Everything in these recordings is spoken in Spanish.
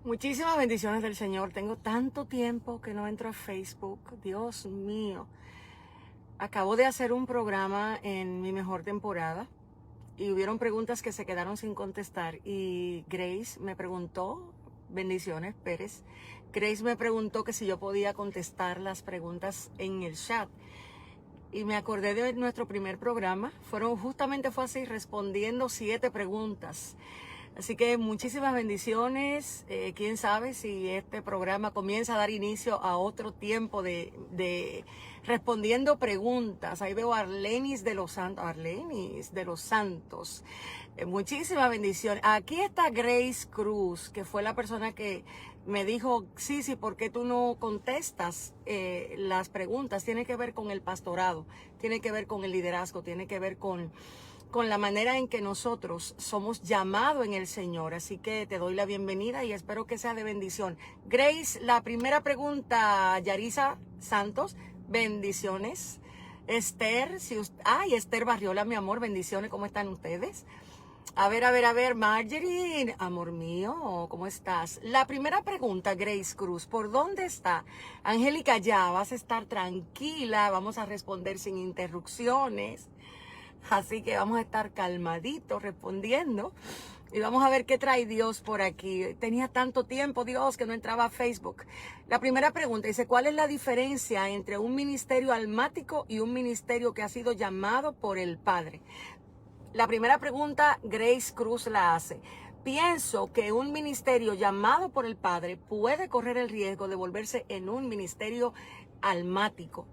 Muchísimas bendiciones del Señor. Tengo tanto tiempo que no entro a Facebook. Dios mío. Acabo de hacer un programa en mi mejor temporada y hubieron preguntas que se quedaron sin contestar. Y Grace me preguntó, bendiciones Pérez, Grace me preguntó que si yo podía contestar las preguntas en el chat. Y me acordé de nuestro primer programa. Fue así, respondiendo 7 preguntas. Así que muchísimas bendiciones. Quién sabe si este programa comienza a dar inicio a otro tiempo de respondiendo preguntas. Ahí veo a Arlenis de los Santos. Muchísimas bendiciones. Aquí está Grace Cruz, que fue la persona que me dijo, sí, ¿por qué tú no contestas las preguntas? Tiene que ver con el pastorado, tiene que ver con el liderazgo, tiene que ver con la manera en que nosotros somos llamados en el Señor. Así que te doy la bienvenida y espero que sea de bendición. Grace, la primera pregunta, Yarisa Santos, bendiciones. Esther, Esther Barriola, mi amor, bendiciones, ¿cómo están ustedes? A ver, Marjorie, amor mío, ¿cómo estás? La primera pregunta, Grace Cruz, ¿por dónde está? Angélica, ya, vas a estar tranquila, vamos a responder sin interrupciones. Así que vamos a estar calmaditos respondiendo y vamos a ver qué trae Dios por aquí. Tenía tanto tiempo, Dios, que no entraba a Facebook. La primera pregunta dice, ¿cuál es la diferencia entre un ministerio almático y un ministerio que ha sido llamado por el Padre? La primera pregunta, Grace Cruz la hace. Pienso que un ministerio llamado por el Padre puede correr el riesgo de volverse en un ministerio almático.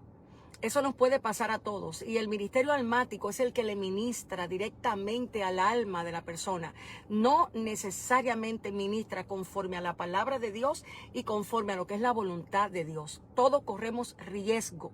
Eso nos puede pasar a todos. Y el ministerio almático es el que le ministra directamente al alma de la persona. No necesariamente ministra conforme a la palabra de Dios y conforme a lo que es la voluntad de Dios. Todos corremos riesgo.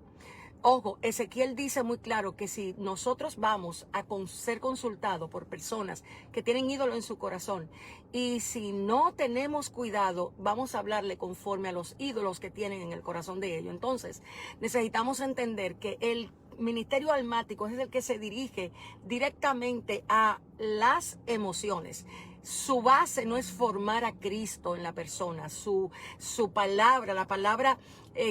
Ojo, Ezequiel dice muy claro que si nosotros vamos a ser consultados por personas que tienen ídolo en su corazón y si no tenemos cuidado, vamos a hablarle conforme a los ídolos que tienen en el corazón de ellos. Entonces, necesitamos entender que el ministerio almático es el que se dirige directamente a las emociones. Su base no es formar a Cristo en la persona, su palabra, la palabra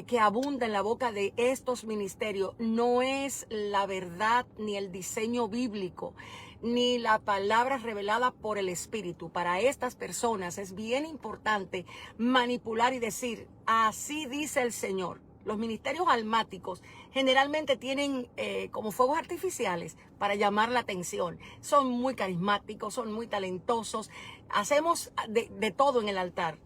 que abunda en la boca de estos ministerios no es la verdad ni el diseño bíblico, ni la palabra revelada por el Espíritu. Para estas personas es bien importante manipular y decir, así dice el Señor. Los ministerios almáticos generalmente tienen como fuegos artificiales para llamar la atención. Son muy carismáticos, son muy talentosos. Hacemos de todo en el altar.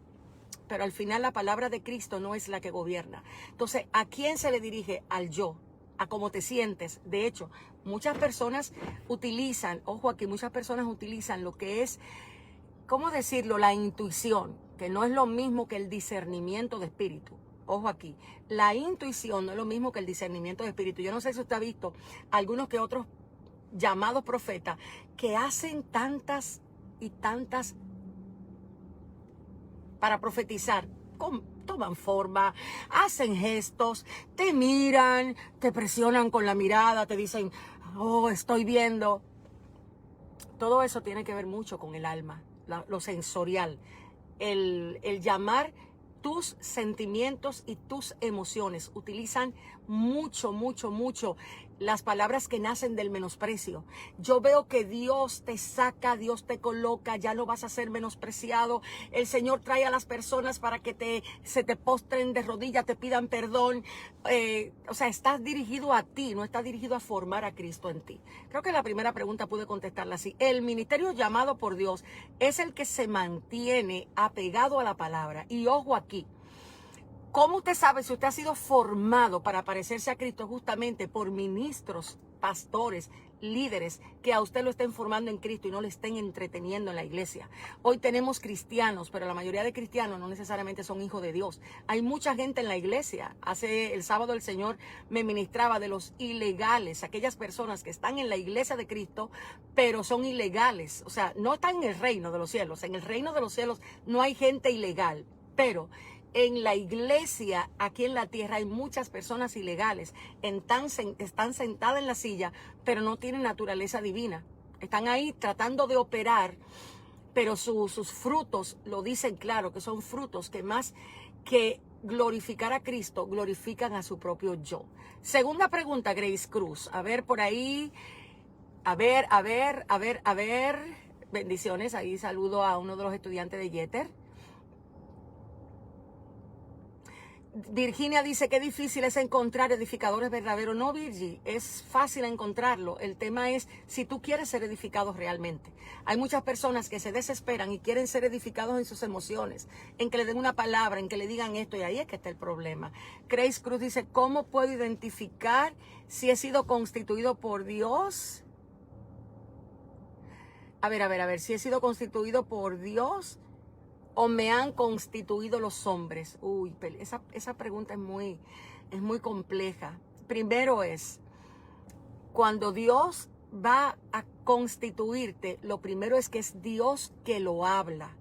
Pero al final la palabra de Cristo no es la que gobierna. Entonces, ¿a quién se le dirige? Al yo, a cómo te sientes. De hecho, muchas personas utilizan, ojo aquí, muchas personas utilizan lo que es, ¿cómo decirlo? La intuición, que no es lo mismo que el discernimiento de espíritu. Ojo aquí, la intuición no es lo mismo que el discernimiento de espíritu. Yo no sé si usted ha visto algunos que otros llamados profetas que hacen tantas y tantas para profetizar. Toman forma, hacen gestos, te miran, te presionan con la mirada, te dicen, oh, estoy viendo. Todo eso tiene que ver mucho con el alma, lo sensorial, el llamar tus sentimientos y tus emociones. Utilizan mucho las palabras que nacen del menosprecio. Yo veo que Dios te saca, Dios te coloca, ya no vas a ser menospreciado. El Señor trae a las personas para que se te postren de rodillas, te pidan perdón. O sea, estás dirigido a ti, no estás dirigido a formar a Cristo en ti. Creo que la primera pregunta pude contestarla así. El ministerio llamado por Dios es el que se mantiene apegado a la palabra. Y ojo aquí, ¿cómo usted sabe si usted ha sido formado para parecerse a Cristo? Justamente por ministros, pastores, líderes que a usted lo estén formando en Cristo y no le estén entreteniendo en la iglesia. Hoy tenemos cristianos, pero la mayoría de cristianos no necesariamente son hijos de Dios. Hay mucha gente en la iglesia. El sábado el Señor me ministraba de los ilegales, aquellas personas que están en la iglesia de Cristo, pero son ilegales. O sea, no están en el reino de los cielos. En el reino de los cielos no hay gente ilegal, pero en la iglesia, aquí en la tierra, hay muchas personas ilegales. Están sentadas en la silla, pero no tienen naturaleza divina. Están ahí tratando de operar pero sus frutos lo dicen claro, que son frutos que más que glorificar a Cristo, glorifican a su propio yo. Segunda pregunta, Grace Cruz. A ver por ahí, a ver. Bendiciones, ahí saludo a uno de los estudiantes de Yeter. Virginia dice que difícil es encontrar edificadores verdaderos. No, Virgi, es fácil encontrarlo. El tema es si tú quieres ser edificado realmente. Hay muchas personas que se desesperan y quieren ser edificados en sus emociones, en que le den una palabra, en que le digan esto, y ahí es que está el problema. Grace Cruz dice, ¿cómo puedo identificar si he sido constituido por Dios? A ver, si he sido constituido por Dios o me han constituido los hombres. Uy, esa pregunta es muy compleja. Primero es, cuando Dios va a constituirte, lo primero es que es Dios que lo habla.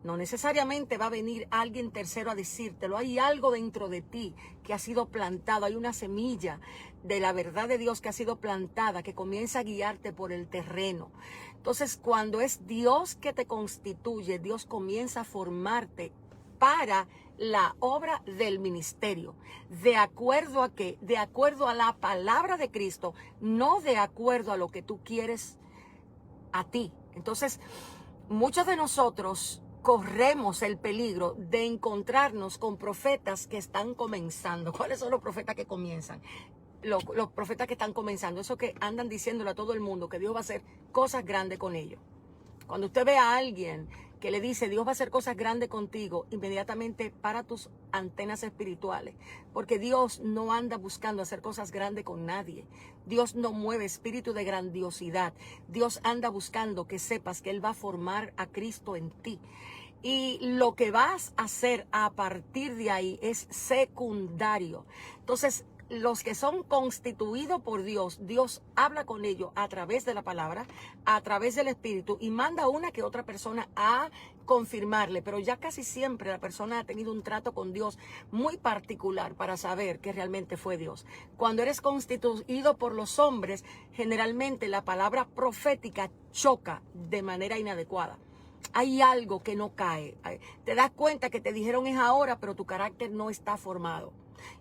No necesariamente va a venir alguien tercero a decírtelo. Hay algo dentro de ti que ha sido plantado. Hay una semilla de la verdad de Dios que ha sido plantada, que comienza a guiarte por el terreno. Entonces, cuando es Dios que te constituye, Dios comienza a formarte para la obra del ministerio. ¿De acuerdo a qué? De acuerdo a la palabra de Cristo, no de acuerdo a lo que tú quieres a ti. Entonces, muchos de nosotros corremos el peligro de encontrarnos con profetas que están comenzando. ¿Cuáles son los profetas que comienzan? Los profetas que están comenzando, esos que andan diciéndole a todo el mundo que Dios va a hacer cosas grandes con ellos. Cuando usted ve a alguien que le dice Dios va a hacer cosas grandes contigo, inmediatamente para tus antenas espirituales, porque Dios no anda buscando hacer cosas grandes con nadie. Dios no mueve espíritu de grandiosidad. Dios anda buscando que sepas que Él va a formar a Cristo en ti. Y lo que vas a hacer a partir de ahí es secundario. Entonces, los que son constituidos por Dios, Dios habla con ellos a través de la palabra, a través del Espíritu, y manda una que otra persona a confirmarle, pero ya casi siempre la persona ha tenido un trato con Dios muy particular para saber que realmente fue Dios. Cuando eres constituido por los hombres, generalmente la palabra profética choca de manera inadecuada. Hay algo que no cae. Te das cuenta que te dijeron es ahora, pero tu carácter no está formado.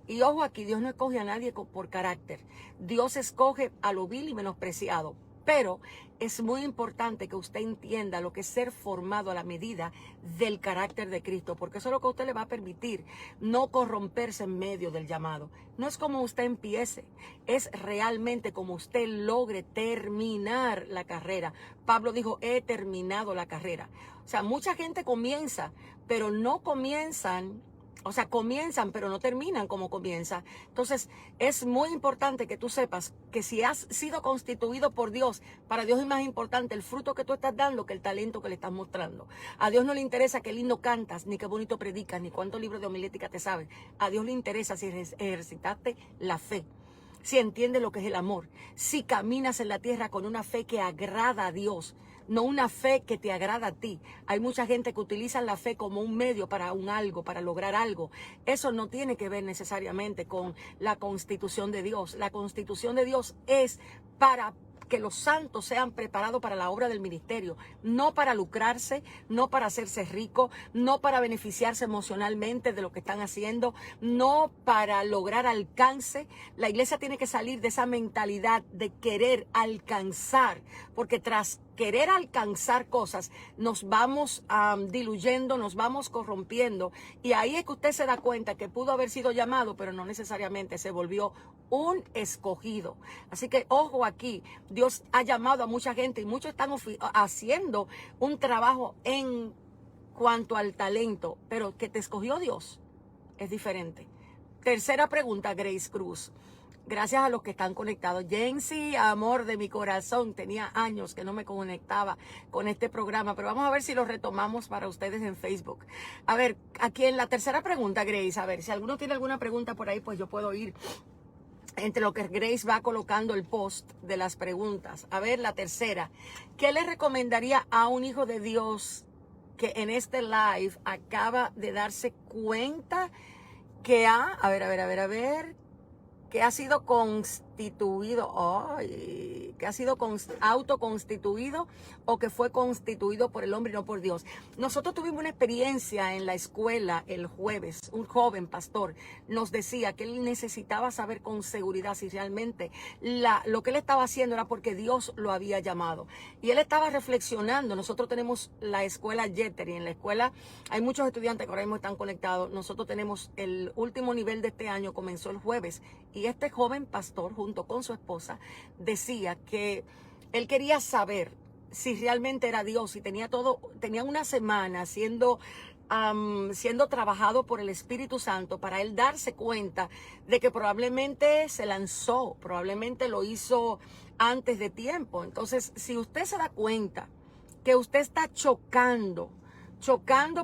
Y ojo aquí, Dios no escoge a nadie por carácter. Dios escoge a lo vil y menospreciado. Pero es muy importante que usted entienda lo que es ser formado a la medida del carácter de Cristo, porque eso es lo que a usted le va a permitir no corromperse en medio del llamado. No es como usted empiece, es realmente como usted logre terminar la carrera. Pablo dijo, he terminado la carrera. O sea, mucha gente comienza, pero no comienzan. O sea, comienzan, pero no terminan como comienza. Entonces, es muy importante que tú sepas que si has sido constituido por Dios, para Dios es más importante el fruto que tú estás dando que el talento que le estás mostrando. A Dios no le interesa qué lindo cantas, ni qué bonito predicas, ni cuántos libros de homilética te sabes. A Dios le interesa si ejercitaste la fe, si entiendes lo que es el amor, si caminas en la tierra con una fe que agrada a Dios, no una fe que te agrada a ti. Hay mucha gente que utiliza la fe como un medio para un algo, para lograr algo. Eso no tiene que ver necesariamente con la constitución de Dios. La constitución de Dios es para que los santos sean preparados para la obra del ministerio, no para lucrarse, no para hacerse rico, no para beneficiarse emocionalmente de lo que están haciendo, no para lograr alcance. La iglesia tiene que salir de esa mentalidad de querer alcanzar, porque tras querer alcanzar cosas, nos vamos diluyendo, nos vamos corrompiendo, y ahí es que usted se da cuenta que pudo haber sido llamado, pero no necesariamente se volvió un escogido. Así que ojo aquí, Dios ha llamado a mucha gente y muchos están haciendo un trabajo en cuanto al talento, pero que te escogió Dios es diferente. Tercera pregunta, Grace Cruz. Gracias a los que están conectados. Jensi, amor de mi corazón, tenía años que no me conectaba con este programa, pero vamos a ver si lo retomamos para ustedes en Facebook. A ver, aquí en la tercera pregunta, Grace, a ver, si alguno tiene alguna pregunta por ahí, pues yo puedo ir entre lo que Grace va colocando el post de las preguntas. A ver, la tercera. ¿Qué le recomendaría a un hijo de Dios que en este live acaba de darse cuenta que que ha sido ay, que ha sido autoconstituido o que fue constituido por el hombre y no por Dios. Nosotros tuvimos una experiencia en la escuela el jueves. Un joven pastor nos decía que él necesitaba saber con seguridad si realmente lo que él estaba haciendo era porque Dios lo había llamado. Y él estaba reflexionando. Nosotros tenemos la escuela Jeter y en la escuela hay muchos estudiantes que ahora mismo están conectados. Nosotros tenemos el último nivel de este año, comenzó el jueves, y este joven pastor junto con su esposa decía que él quería saber si realmente era Dios, y tenía una semana siendo trabajado por el Espíritu Santo para él darse cuenta de que probablemente se lanzó, probablemente lo hizo antes de tiempo. Entonces, si usted se da cuenta que usted está chocando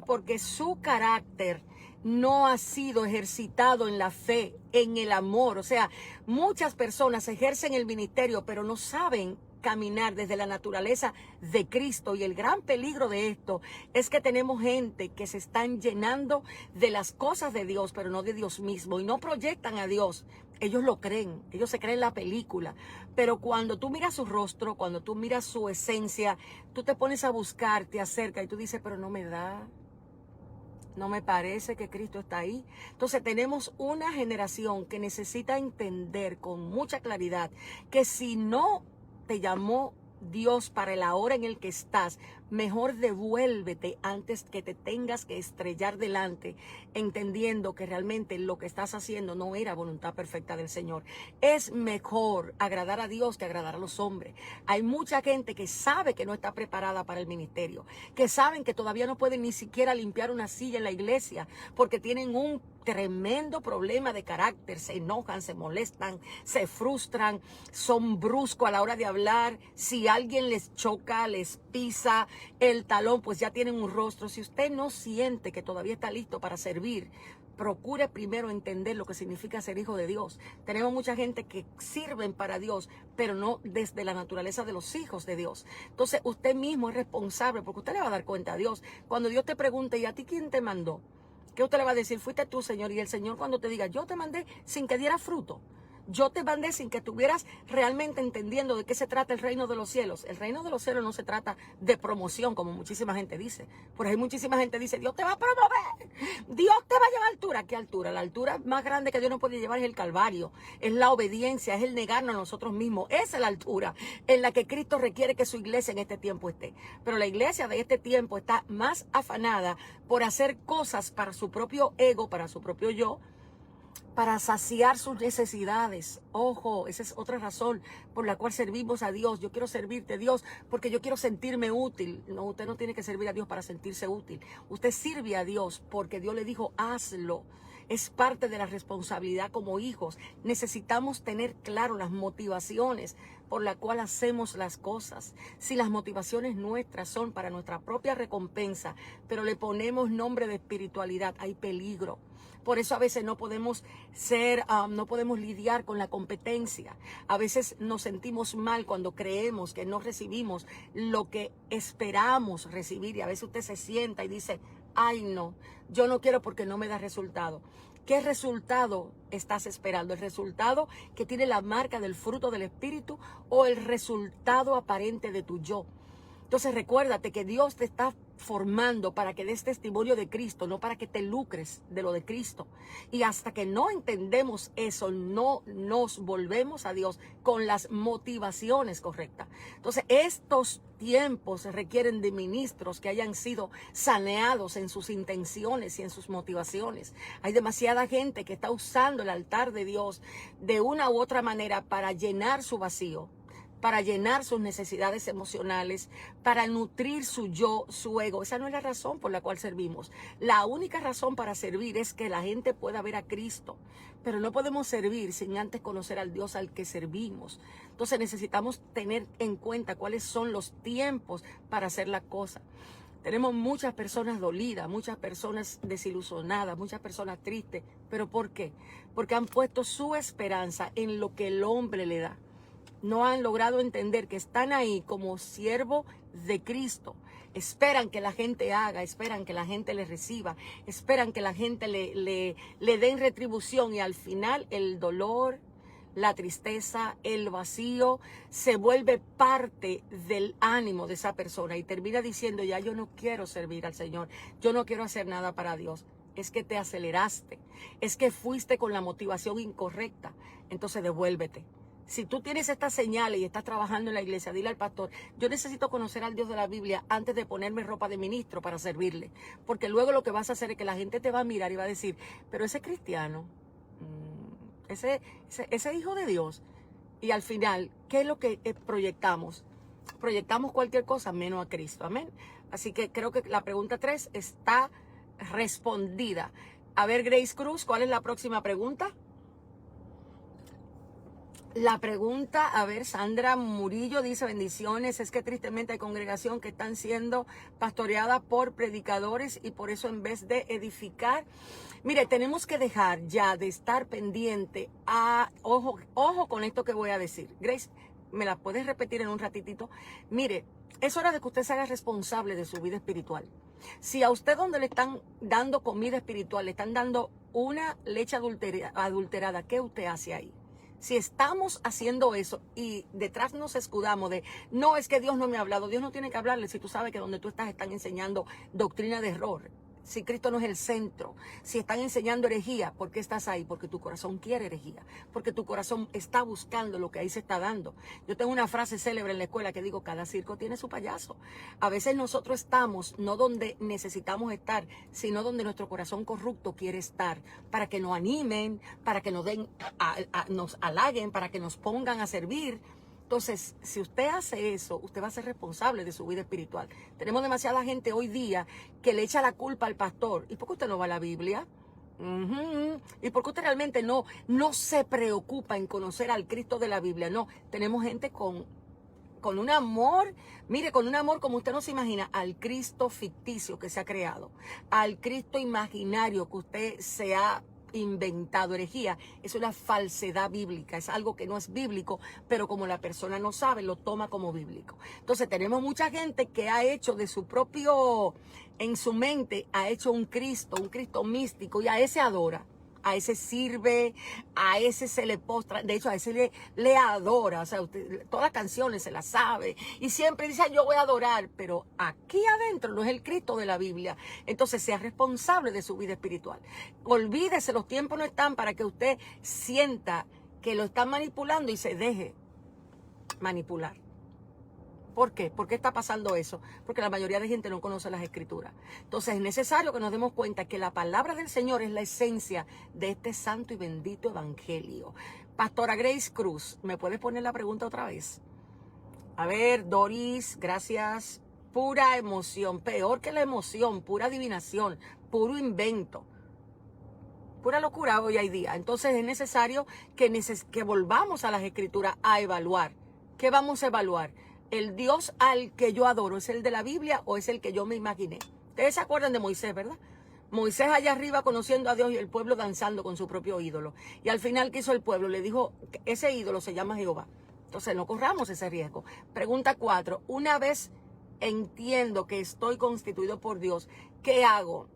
porque su carácter no ha sido ejercitado en la fe, en el amor. O sea, muchas personas ejercen el ministerio, pero no saben caminar desde la naturaleza de Cristo. Y el gran peligro de esto es que tenemos gente que se están llenando de las cosas de Dios, pero no de Dios mismo, y no proyectan a Dios. Ellos lo creen, ellos se creen la película, pero cuando tú miras su rostro, cuando tú miras su esencia, tú te pones a buscar, te acercas y tú dices, pero no me da. No me parece que Cristo está ahí. Entonces tenemos una generación que necesita entender con mucha claridad que si no te llamó Dios para la hora en el que estás, mejor devuélvete antes que te tengas que estrellar delante, entendiendo que realmente lo que estás haciendo no era voluntad perfecta del Señor. Es mejor agradar a Dios que agradar a los hombres. Hay mucha gente que sabe que no está preparada para el ministerio, que saben que todavía no pueden ni siquiera limpiar una silla en la iglesia porque tienen un tremendo problema de carácter, se enojan, se molestan, se frustran, son bruscos a la hora de hablar. Si alguien les choca, les pisa el talón, pues ya tienen un rostro. Si usted no siente que todavía está listo para servir, procure primero entender lo que significa ser hijo de Dios. Tenemos mucha gente que sirven para Dios, pero no desde la naturaleza de los hijos de Dios. Entonces usted mismo es responsable, porque usted le va a dar cuenta a Dios. Cuando Dios te pregunte, ¿y a ti quién te mandó? ¿Qué usted le va a decir? Fuiste tú, Señor. Y el Señor cuando te diga, yo te mandé sin que diera fruto. Yo te mandé sin que estuvieras realmente entendiendo de qué se trata el reino de los cielos. El reino de los cielos no se trata de promoción, como muchísima gente dice. Por ahí muchísima gente dice, Dios te va a promover, Dios te va a llevar a altura. ¿Qué altura? La altura más grande que Dios nos puede llevar es el Calvario. Es la obediencia, es el negarnos a nosotros mismos. Esa es la altura en la que Cristo requiere que su iglesia en este tiempo esté. Pero la iglesia de este tiempo está más afanada por hacer cosas para su propio ego, para su propio yo, para saciar sus necesidades. Ojo, esa es otra razón por la cual servimos a Dios. Yo quiero servirte, Dios, porque yo quiero sentirme útil. No, usted no tiene que servir a Dios para sentirse útil. Usted sirve a Dios porque Dios le dijo, hazlo. Es parte de la responsabilidad como hijos. Necesitamos tener claro las motivaciones por las cuales hacemos las cosas. Si las motivaciones nuestras son para nuestra propia recompensa, pero le ponemos nombre de espiritualidad, hay peligro. Por eso a veces no podemos no podemos lidiar con la competencia. A veces nos sentimos mal cuando creemos que no recibimos lo que esperamos recibir. Y a veces usted se sienta y dice, ay no, yo no quiero porque no me da resultado. ¿Qué resultado estás esperando? ¿El resultado que tiene la marca del fruto del Espíritu o el resultado aparente de tu yo? Entonces recuérdate que Dios te está formando para que des testimonio de Cristo, no para que te lucres de lo de Cristo. Y hasta que no entendemos eso, no nos volvemos a Dios con las motivaciones correctas. Entonces estos tiempos requieren de ministros que hayan sido saneados en sus intenciones y en sus motivaciones. Hay demasiada gente que está usando el altar de Dios de una u otra manera para llenar su vacío, para llenar sus necesidades emocionales, para nutrir su yo, su ego. Esa no es la razón por la cual servimos. La única razón para servir es que la gente pueda ver a Cristo. Pero no podemos servir sin antes conocer al Dios al que servimos. Entonces necesitamos tener en cuenta cuáles son los tiempos para hacer la cosa. Tenemos muchas personas dolidas, muchas personas desilusionadas, muchas personas tristes. ¿Pero por qué? Porque han puesto su esperanza en lo que el hombre le da. No han logrado entender que están ahí como siervo de Cristo. Esperan que la gente haga, esperan que la gente les reciba, esperan que la gente le den retribución, y al final el dolor, la tristeza, el vacío, se vuelve parte del ánimo de esa persona y termina diciendo, ya yo no quiero servir al Señor, yo no quiero hacer nada para Dios. Es que te aceleraste, es que fuiste con la motivación incorrecta, entonces devuélvete. Si tú tienes estas señales y estás trabajando en la iglesia, dile al pastor, yo necesito conocer al Dios de la Biblia antes de ponerme ropa de ministro para servirle. Porque luego lo que vas a hacer es que la gente te va a mirar y va a decir, pero ese cristiano, ese hijo de Dios. Y al final, ¿qué es lo que proyectamos? Proyectamos cualquier cosa menos a Cristo. Amén. Así que creo que la pregunta 3 está respondida. A ver, Grace Cruz, ¿cuál es la próxima pregunta? La pregunta, a ver, Sandra Murillo dice, bendiciones, es que tristemente hay congregación que están siendo pastoreadas por predicadores y por eso en vez de edificar, mire, tenemos que dejar ya de estar pendiente a, ojo con esto que voy a decir. Grace, ¿me la puedes repetir en un ratitito? Mire, es hora de que usted se haga responsable de su vida espiritual. Si a usted donde le están dando comida espiritual, le están dando una leche adulterada, ¿qué usted hace ahí? Si estamos haciendo eso y detrás nos escudamos de, no, es que Dios no me ha hablado, Dios no tiene que hablarle si tú sabes que donde tú estás están enseñando doctrina de error. Si Cristo no es el centro, si están enseñando herejía, ¿por qué estás ahí? Porque tu corazón quiere herejía, porque tu corazón está buscando lo que ahí se está dando. Yo tengo una frase célebre en la escuela que digo, cada circo tiene su payaso. A veces nosotros estamos no donde necesitamos estar, sino donde nuestro corazón corrupto quiere estar, para que nos animen, para que nos den, nos halaguen, para que nos pongan a servir. Entonces, si usted hace eso, usted va a ser responsable de su vida espiritual. Tenemos demasiada gente hoy día que le echa la culpa al pastor. ¿Y por qué usted no va a la Biblia? ¿Y por qué usted realmente no se preocupa en conocer al Cristo de la Biblia? No, tenemos gente con un amor, mire, con un amor como usted no se imagina, al Cristo ficticio que se ha creado, al Cristo imaginario que usted se ha inventado. Herejía es una falsedad bíblica, es algo que no es bíblico, pero como la persona no sabe, lo toma como bíblico. Entonces tenemos mucha gente que ha hecho de su propio, en su mente, ha hecho un Cristo místico y a ese adora. A ese sirve, a ese se le postra, de hecho a ese le adora, o sea, usted, todas las canciones se las sabe y siempre dice, yo voy a adorar, pero aquí adentro no es el Cristo de la Biblia. Entonces sea responsable de su vida espiritual. Olvídese, los tiempos no están para que usted sienta que lo están manipulando y se deje manipular. ¿Por qué? ¿Por qué está pasando eso? Porque la mayoría de gente no conoce las Escrituras. Entonces es necesario que nos demos cuenta que la palabra del Señor es la esencia de este santo y bendito evangelio. Pastora Grace Cruz, ¿me puedes poner la pregunta otra vez? A ver, Doris, gracias. Pura emoción, peor que la emoción, pura adivinación, puro invento. Pura locura hoy hay día. Entonces es necesario que volvamos a las Escrituras a evaluar. ¿Qué vamos a evaluar? ¿El Dios al que yo adoro es el de la Biblia o es el que yo me imaginé? Ustedes se acuerdan de Moisés, ¿verdad? Moisés allá arriba conociendo a Dios y el pueblo danzando con su propio ídolo. Y al final, ¿qué hizo el pueblo? Le dijo, ese ídolo se llama Jehová. Entonces no corramos ese riesgo. Pregunta 4. Una vez entiendo que estoy constituido por Dios, ¿qué hago?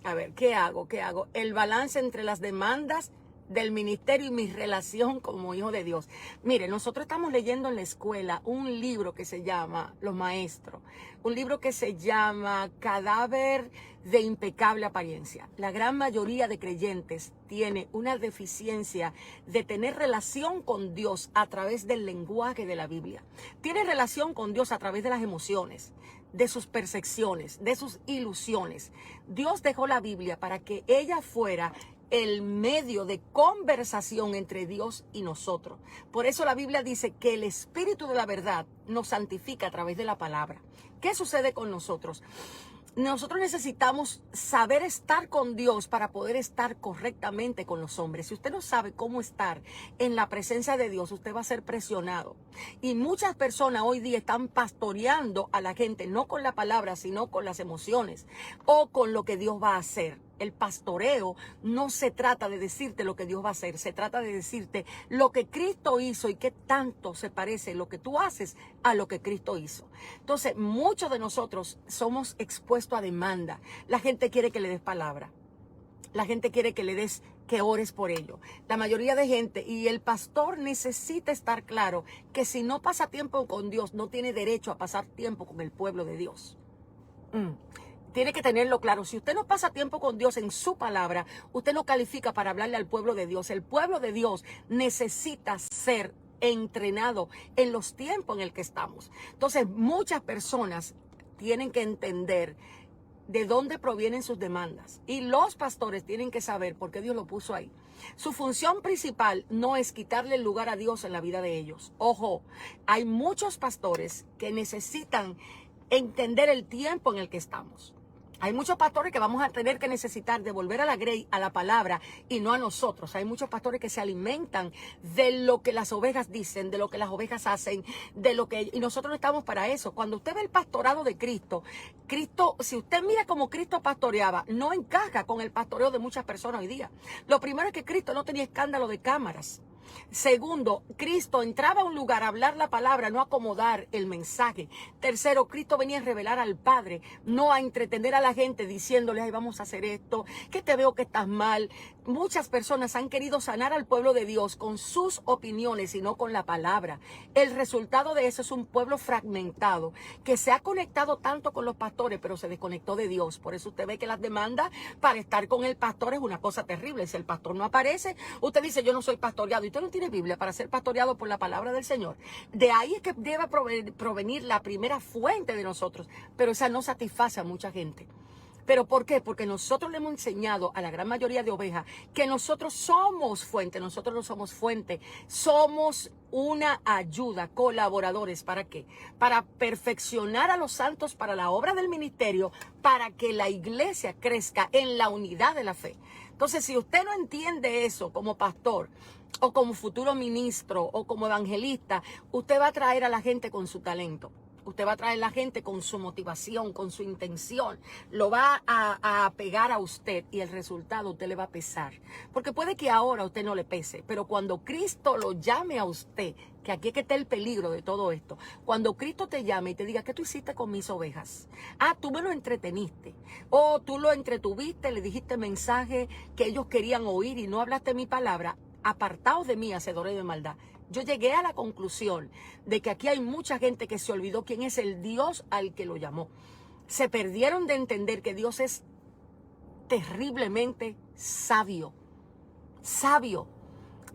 A ver, ¿qué hago? El balance entre las demandas del ministerio y mi relación como hijo de Dios. Mire, nosotros estamos leyendo en la escuela un libro que se llama Los Maestros, un libro que se llama Cadáver de impecable apariencia. La gran mayoría de creyentes tiene una deficiencia de tener relación con Dios a través del lenguaje de la Biblia. Tiene relación con Dios a través de las emociones, de sus percepciones, de sus ilusiones. Dios dejó la Biblia para que ella fuera el medio de conversación entre Dios y nosotros. Por eso la Biblia dice que el Espíritu de la verdad nos santifica a través de la palabra. ¿Qué sucede con nosotros? Nosotros necesitamos saber estar con Dios para poder estar correctamente con los hombres. Si usted no sabe cómo estar en la presencia de Dios, usted va a ser presionado. Y muchas personas hoy día están pastoreando a la gente, no con la palabra, sino con las emociones o con lo que Dios va a hacer. El pastoreo no se trata de decirte lo que Dios va a hacer, se trata de decirte lo que Cristo hizo y qué tanto se parece lo que tú haces a lo que Cristo hizo. Entonces, muchos de nosotros somos expuestos a demanda. La gente quiere que le des palabra. La gente quiere que le des, que ores por ello. La mayoría de gente, y el pastor necesita estar claro que si no pasa tiempo con Dios, no tiene derecho a pasar tiempo con el pueblo de Dios. Tiene que tenerlo claro. Si usted no pasa tiempo con Dios en su palabra, usted no califica para hablarle al pueblo de Dios. El pueblo de Dios necesita ser entrenado en los tiempos en el que estamos. Entonces, muchas personas tienen que entender de dónde provienen sus demandas. Y los pastores tienen que saber por qué Dios lo puso ahí. Su función principal no es quitarle el lugar a Dios en la vida de ellos. Ojo, hay muchos pastores que necesitan entender el tiempo en el que estamos. Hay muchos pastores que vamos a tener que necesitar devolver a la grey, a la palabra, y no a nosotros. Hay muchos pastores que se alimentan de lo que las ovejas dicen, de lo que las ovejas hacen, y nosotros no estamos para eso. Cuando usted ve el pastorado de Cristo, si usted mira cómo Cristo pastoreaba, no encaja con el pastoreo de muchas personas hoy día. Lo primero es que Cristo no tenía escándalo de cámaras. Segundo, Cristo entraba a un lugar a hablar la palabra, no a acomodar el mensaje. Tercero, Cristo venía a revelar al Padre, no a entretener a la gente diciéndole, ay, vamos a hacer esto, que te veo que estás mal. Muchas personas han querido sanar al pueblo de Dios con sus opiniones y no con la palabra. El resultado de eso es un pueblo fragmentado que se ha conectado tanto con los pastores, pero se desconectó de Dios. Por eso usted ve que las demandas para estar con el pastor es una cosa terrible. Si el pastor no aparece, usted dice, yo no soy pastoreado. Y usted no tiene Biblia para ser pastoreado por la palabra del Señor. De ahí es que debe provenir la primera fuente de nosotros, pero esa no satisface a mucha gente. ¿Pero por qué? Porque nosotros le hemos enseñado a la gran mayoría de ovejas que nosotros somos fuente. Nosotros no somos fuente, somos una ayuda, colaboradores. ¿Para qué? Para perfeccionar a los santos para la obra del ministerio, para que la iglesia crezca en la unidad de la fe. Entonces, si usted no entiende eso como pastor, o como futuro ministro, o como evangelista, usted va a traer a la gente con su talento. Usted va a traer a la gente con su motivación, con su intención. Lo va a pegar a usted y el resultado usted le va a pesar. Porque puede que ahora a usted no le pese, pero cuando Cristo lo llame a usted, que aquí es que está el peligro de todo esto. Cuando Cristo te llame y te diga, ¿qué tú hiciste con mis ovejas? Ah, tú me lo entreteniste. O tú lo entretuviste, le dijiste mensaje que ellos querían oír y no hablaste mi palabra. Apartaos de mí, hacedores de maldad. Yo llegué a la conclusión de que aquí hay mucha gente que se olvidó quién es el Dios al que lo llamó. Se perdieron de entender que Dios es terriblemente sabio. Sabio.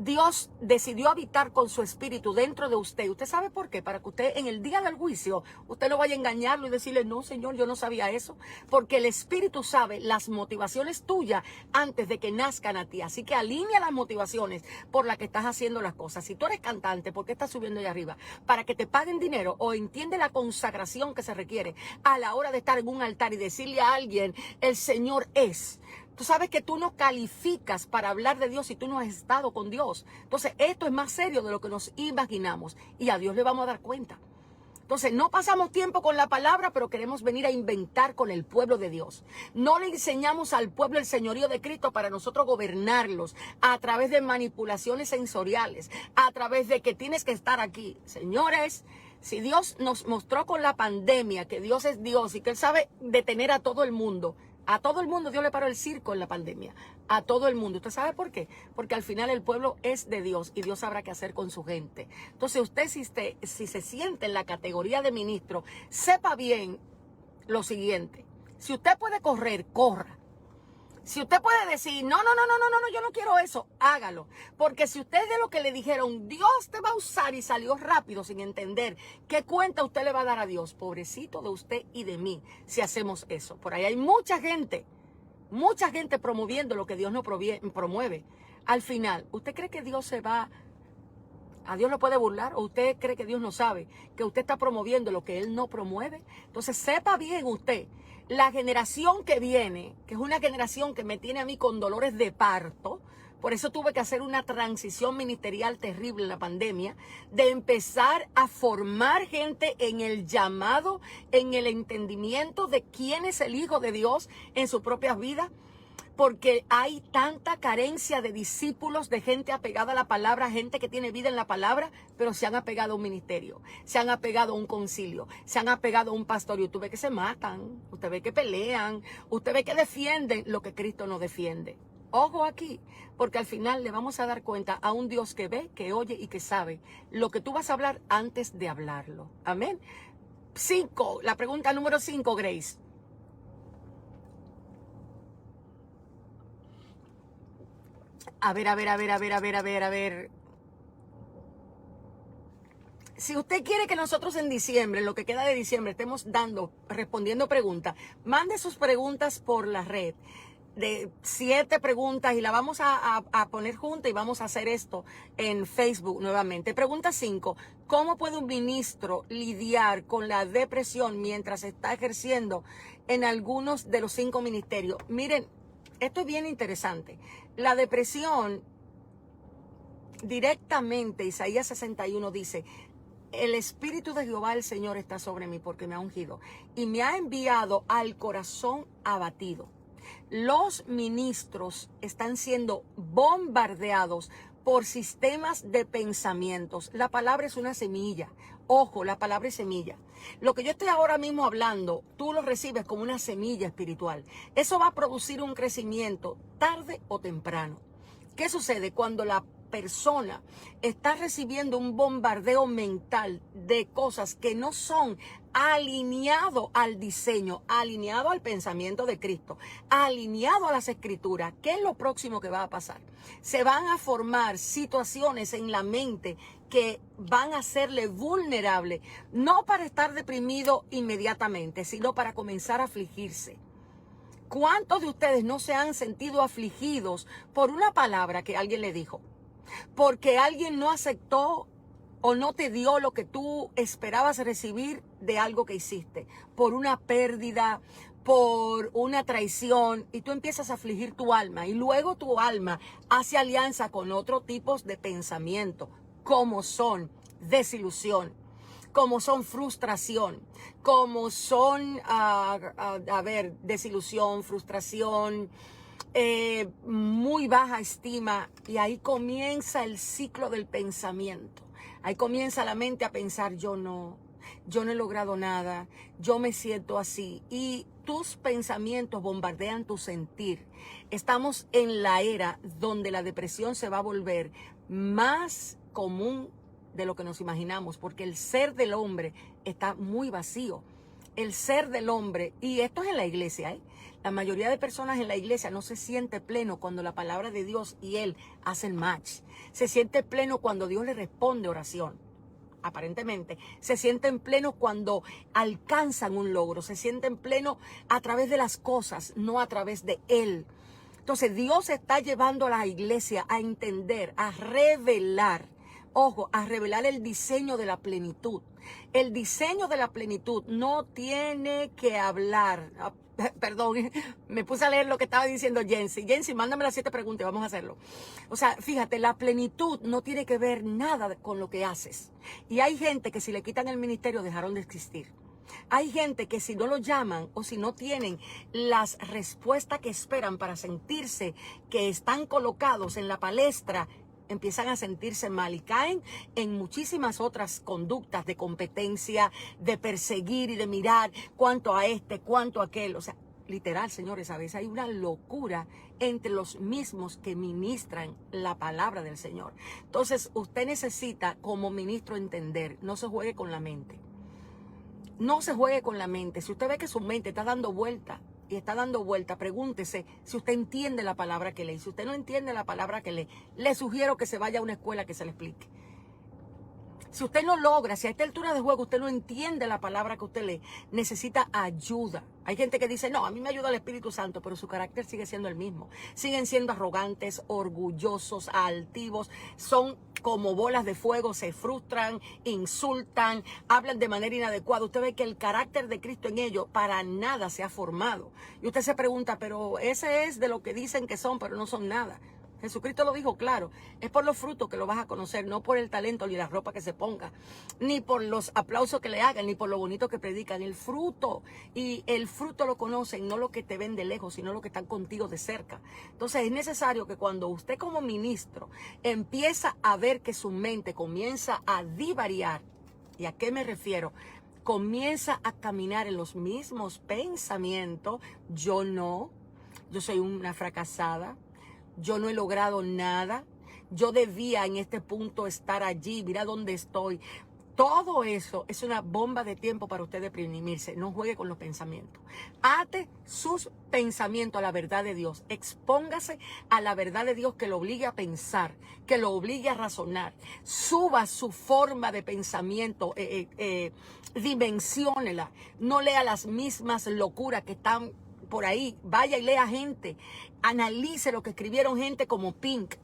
Dios decidió habitar con su espíritu dentro de usted. ¿Usted sabe por qué? Para que usted en el día del juicio, usted no vaya a engañarlo y decirle, no, Señor, yo no sabía eso. Porque el espíritu sabe las motivaciones tuyas antes de que nazcan a ti. Así que alinea las motivaciones por las que estás haciendo las cosas. Si tú eres cantante, ¿por qué estás subiendo allá arriba? Para que te paguen dinero, o entiende la consagración que se requiere a la hora de estar en un altar y decirle a alguien, el Señor es. Tú sabes que tú no calificas para hablar de Dios si tú no has estado con Dios. Entonces, esto es más serio de lo que nos imaginamos. Y a Dios le vamos a dar cuenta. Entonces, no pasamos tiempo con la palabra, pero queremos venir a inventar con el pueblo de Dios. No le enseñamos al pueblo el señorío de Cristo para nosotros gobernarlos a través de manipulaciones sensoriales, a través de que tienes que estar aquí. Señores, si Dios nos mostró con la pandemia que Dios es Dios y que Él sabe detener a todo el mundo, Dios le paró el circo en la pandemia. A todo el mundo. ¿Usted sabe por qué? Porque al final el pueblo es de Dios y Dios sabrá qué hacer con su gente. Entonces usted si se siente en la categoría de ministro, sepa bien lo siguiente. Si usted puede correr, corra. Si usted puede decir, no, yo no quiero eso, hágalo. Porque si usted de lo que le dijeron, Dios te va a usar y salió rápido sin entender qué cuenta usted le va a dar a Dios, pobrecito de usted y de mí, si hacemos eso. Por ahí hay mucha gente promoviendo lo que Dios no promueve. Al final, ¿usted cree que Dios a Dios lo puede burlar? ¿O usted cree que Dios no sabe que usted está promoviendo lo que Él no promueve? Entonces sepa bien usted, la generación que viene, que es una generación que me tiene a mí con dolores de parto. Por eso tuve que hacer una transición ministerial terrible en la pandemia, de empezar a formar gente en el llamado, en el entendimiento de quién es el Hijo de Dios en sus propias vidas. porque hay tanta carencia de discípulos, de gente apegada a la palabra, gente que tiene vida en la palabra, pero se han apegado a un ministerio, se han apegado a un concilio, se han apegado a un pastorio. Usted ve que se matan, usted ve que pelean, usted ve que defienden lo que Cristo no defiende. Ojo aquí, porque al final le vamos a dar cuenta a un Dios que ve, que oye y que sabe lo que tú vas a hablar antes de hablarlo. Amén. 5, la pregunta número 5, Grace. A ver. Si usted quiere que nosotros en diciembre, en lo que queda de diciembre, estemos respondiendo preguntas, mande sus preguntas por la red de 7 preguntas y la vamos a poner juntas y vamos a hacer esto en Facebook nuevamente. Pregunta 5. ¿Cómo puede un ministro lidiar con la depresión mientras está ejerciendo en algunos de los 5 ministerios? Miren, esto es bien interesante. La depresión, directamente, Isaías 61 dice: el Espíritu de Jehová el Señor está sobre mí porque me ha ungido y me ha enviado al corazón abatido. Los ministros están siendo bombardeados por sistemas de pensamientos. La palabra es una semilla. Ojo, la palabra es semilla. Lo que yo estoy ahora mismo hablando, tú lo recibes como una semilla espiritual. Eso va a producir un crecimiento tarde o temprano. ¿Qué sucede cuando la persona está recibiendo un bombardeo mental de cosas que no son alineado al diseño, alineado al pensamiento de Cristo, alineado a las escrituras? ¿Qué es lo próximo que va a pasar? Se van a formar situaciones en la mente que van a hacerle vulnerable, no para estar deprimido inmediatamente, sino para comenzar a afligirse. ¿Cuántos de ustedes no se han sentido afligidos por una palabra que alguien le dijo? Porque alguien no aceptó o no te dio lo que tú esperabas recibir de algo que hiciste, por una pérdida, por una traición, y tú empiezas a afligir tu alma y luego tu alma hace alianza con otros tipos de pensamiento, como son desilusión, como son frustración, como son, desilusión, frustración, muy baja estima, y ahí comienza el ciclo del pensamiento. Ahí comienza la mente a pensar: yo no he logrado nada, yo me siento así, y tus pensamientos bombardean tu sentir. Estamos en la era donde la depresión se va a volver más común de lo que nos imaginamos, porque el ser del hombre está muy vacío. El ser del hombre, y esto es en la iglesia, la mayoría de personas en la iglesia no se siente pleno cuando la palabra de Dios y Él hacen match. Se siente pleno cuando Dios le responde oración, aparentemente. Se sienten pleno cuando alcanzan un logro. Se sienten pleno a través de las cosas, no a través de Él. Entonces Dios está llevando a la iglesia a entender, a revelar. Ojo, a revelar el diseño de la plenitud. El diseño de la plenitud no tiene que hablar. Perdón, me puse a leer lo que estaba diciendo Jensi. Jensi, mándame las 7 preguntas y vamos a hacerlo. O sea, fíjate, la plenitud no tiene que ver nada con lo que haces. Y hay gente que si le quitan el ministerio dejaron de existir. Hay gente que si no lo llaman o si no tienen las respuestas que esperan para sentirse que están colocados en la palestra, empiezan a sentirse mal y caen en muchísimas otras conductas de competencia, de perseguir y de mirar cuánto a este, cuánto a aquel. O sea, literal, señores, a veces hay una locura entre los mismos que ministran la palabra del Señor. Entonces, usted necesita como ministro entender: no se juegue con la mente. No se juegue con la mente. Si usted ve que su mente está dando vuelta y está dando vuelta, pregúntese si usted entiende la palabra que lee. Si usted no entiende la palabra que lee, le sugiero que se vaya a una escuela que se le explique. Si usted no logra, si a esta altura de juego usted no entiende la palabra que usted lee, necesita ayuda. Hay gente que dice: no, a mí me ayuda el Espíritu Santo, pero su carácter sigue siendo el mismo. Siguen siendo arrogantes, orgullosos, altivos, son como bolas de fuego, se frustran, insultan, hablan de manera inadecuada. Usted ve que el carácter de Cristo en ellos para nada se ha formado. Y usted se pregunta: pero ese es de lo que dicen que son, pero no son nada. Jesucristo lo dijo claro, es por los frutos que lo vas a conocer, no por el talento ni la ropa que se ponga, ni por los aplausos que le hagan, ni por lo bonito que predican, el fruto. Y el fruto lo conocen, no lo que te ven de lejos, sino lo que están contigo de cerca. Entonces es necesario que cuando usted como ministro empieza a ver que su mente comienza a divariar, ¿y a qué me refiero? Comienza a caminar en los mismos pensamientos, yo soy una fracasada, yo no he logrado nada, yo debía en este punto estar allí, mira dónde estoy. Todo eso es una bomba de tiempo para usted deprimirse. No juegue con los pensamientos. Ate sus pensamientos a la verdad de Dios. Expóngase a la verdad de Dios que lo obligue a pensar, que lo obligue a razonar. Suba su forma de pensamiento, dimensiónela. No lea las mismas locuras que están por ahí. Vaya y lea gente. Analice lo que escribieron gente como Pink.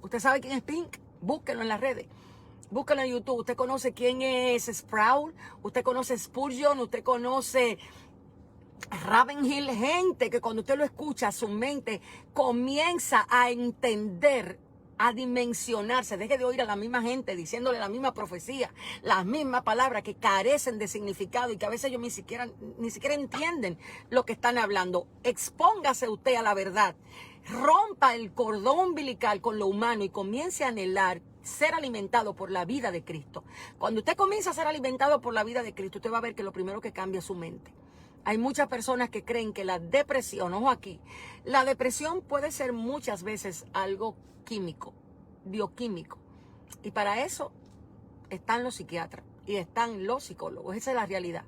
¿Usted sabe quién es Pink? Búsquenlo en las redes. Búsquenlo en YouTube. ¿Usted conoce quién es Sproul? ¿Usted conoce Spurgeon? ¿Usted conoce Ravenhill? Gente que cuando usted lo escucha, su mente comienza a entender, a dimensionarse. Deje de oír a la misma gente diciéndole la misma profecía, las mismas palabras que carecen de significado y que a veces ellos ni siquiera entienden lo que están hablando. Expóngase usted a la verdad. Rompa el cordón umbilical con lo humano y comience a anhelar ser alimentado por la vida de Cristo. Cuando usted comienza a ser alimentado por la vida de Cristo, usted va a ver que lo primero que cambia es su mente. Hay muchas personas que creen que la depresión, ojo aquí, la depresión puede ser muchas veces algo químico, bioquímico. Y para eso están los psiquiatras y están los psicólogos. Esa es la realidad.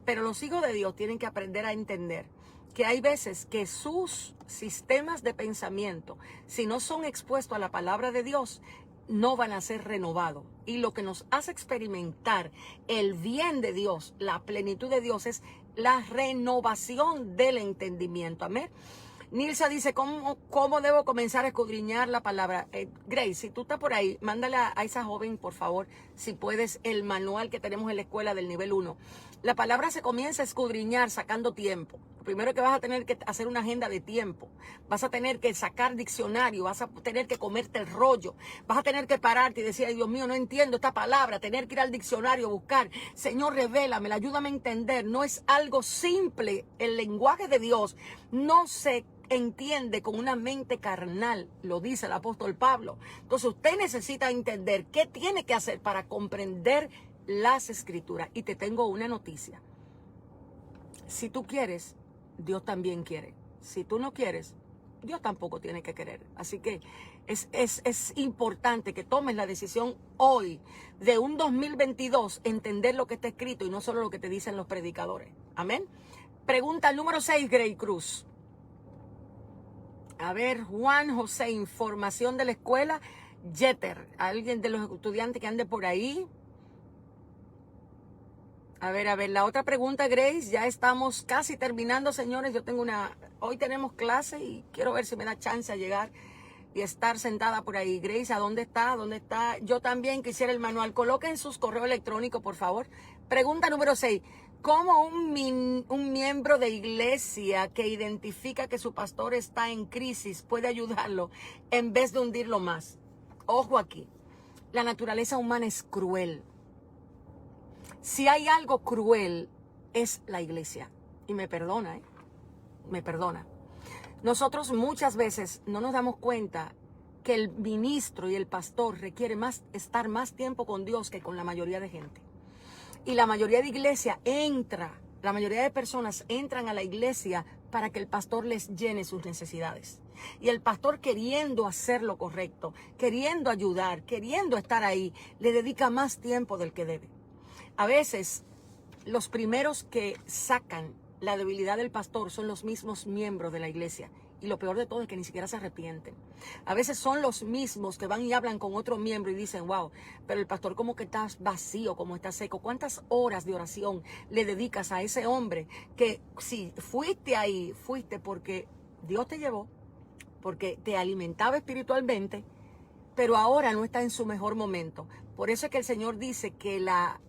Pero los hijos de Dios tienen que aprender a entender que hay veces que sus sistemas de pensamiento, si no son expuestos a la palabra de Dios, no van a ser renovados. Y lo que nos hace experimentar el bien de Dios, la plenitud de Dios, es la renovación del entendimiento. Amén. Nilsa dice, ¿cómo debo comenzar a escudriñar la palabra? Grace, si tú estás por ahí, mándale a esa joven, por favor, si puedes, el manual que tenemos en la escuela del nivel 1. La palabra se comienza a escudriñar sacando tiempo. Primero que vas a tener que hacer una agenda de tiempo. Vas a tener que sacar diccionario, vas a tener que comerte el rollo. Vas a tener que pararte y decir, ay Dios mío, no entiendo esta palabra. Tener que ir al diccionario a buscar. Señor, revélamela, ayúdame a entender. No es algo simple. El lenguaje de Dios no se entiende con una mente carnal, lo dice el apóstol Pablo. Entonces usted necesita entender qué tiene que hacer para comprender las escrituras. Y te tengo una noticia. Si tú quieres, Dios también quiere. Si tú no quieres, Dios tampoco tiene que querer. Así que es importante que tomes la decisión hoy de un 2022, entender lo que está escrito y no solo lo que te dicen los predicadores. Amén. Pregunta número 6, Grey Cruz. A ver, Juan José, información de la escuela. Jeter, alguien de los estudiantes que ande por ahí. A ver, la otra pregunta, Grace. Ya estamos casi terminando, señores. Hoy tenemos clase y quiero ver si me da chance a llegar y estar sentada por ahí. Grace, ¿a dónde está? ¿Dónde está? Yo también quisiera el manual. Coloquen sus correos electrónicos, por favor. Pregunta número 6. ¿Cómo un miembro de iglesia que identifica que su pastor está en crisis puede ayudarlo en vez de hundirlo más? Ojo aquí. La naturaleza humana es cruel. Si hay algo cruel, es la iglesia. Y me perdona, me perdona. Nosotros muchas veces no nos damos cuenta que el ministro y el pastor requiere estar más tiempo con Dios que con la mayoría de gente. Y la mayoría de iglesia la mayoría de personas entran a la iglesia para que el pastor les llene sus necesidades. Y el pastor, queriendo hacer lo correcto, queriendo ayudar, queriendo estar ahí, le dedica más tiempo del que debe. A veces, los primeros que sacan la debilidad del pastor son los mismos miembros de la iglesia. Y lo peor de todo es que ni siquiera se arrepienten. A veces son los mismos que van y hablan con otro miembro y dicen, wow, pero el pastor como que está vacío, como está seco. ¿Cuántas horas de oración le dedicas a ese hombre que si fuiste ahí, fuiste porque Dios te llevó, porque te alimentaba espiritualmente, pero ahora no está en su mejor momento? Por eso es que el Señor dice que la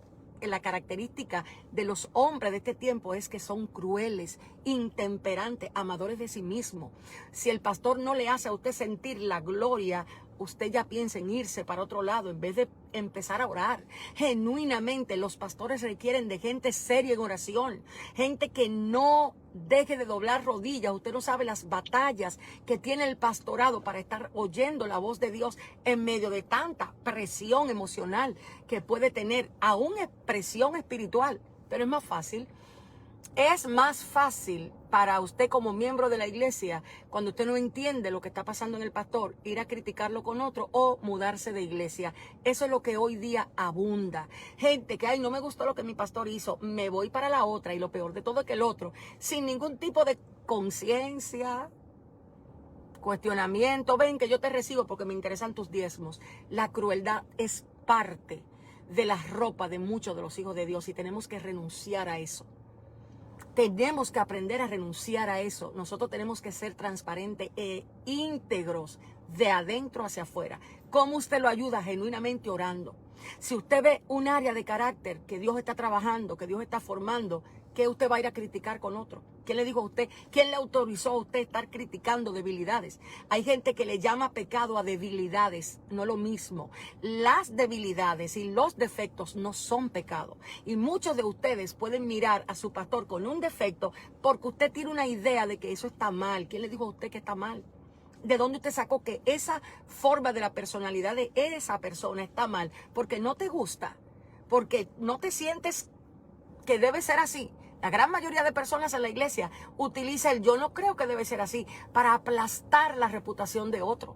característica de los hombres de este tiempo es que son crueles intemperantes, amadores de sí mismo. Si el pastor no le hace a usted sentir la gloria, usted ya piensa en irse para otro lado en vez de empezar a orar. Genuinamente los pastores requieren de gente seria en oración, gente que no deje de doblar rodillas. Usted no sabe las batallas que tiene el pastorado para estar oyendo la voz de Dios en medio de tanta presión emocional que puede tener, aún presión espiritual. Pero es más fácil para usted como miembro de la iglesia, cuando usted no entiende lo que está pasando en el pastor, ir a criticarlo con otro o mudarse de iglesia. Eso es lo que hoy día abunda. Gente que, ay, no me gustó lo que mi pastor hizo, me voy para la otra, y lo peor de todo es que el otro, sin ningún tipo de conciencia, cuestionamiento, ven que yo te recibo porque me interesan tus diezmos. La crueldad es parte de la ropa de muchos de los hijos de Dios y tenemos que renunciar a eso. Tenemos que aprender a renunciar a eso. Nosotros tenemos que ser transparentes e íntegros de adentro hacia afuera. ¿Cómo usted lo ayuda? Genuinamente orando. Si usted ve un área de carácter que Dios está trabajando, que Dios está formando, ¿qué usted va a ir a criticar con otro? ¿Quién le dijo a usted? ¿Quién le autorizó a usted estar criticando debilidades? Hay gente que le llama pecado a debilidades, no lo mismo. Las debilidades y los defectos no son pecado. Y muchos de ustedes pueden mirar a su pastor con un defecto porque usted tiene una idea de que eso está mal. ¿Quién le dijo a usted que está mal? ¿De dónde usted sacó que esa forma de la personalidad de esa persona está mal? Porque no te gusta, porque no te sientes que debe ser así. La gran mayoría de personas en la iglesia utiliza el yo no creo que debe ser así para aplastar la reputación de otro.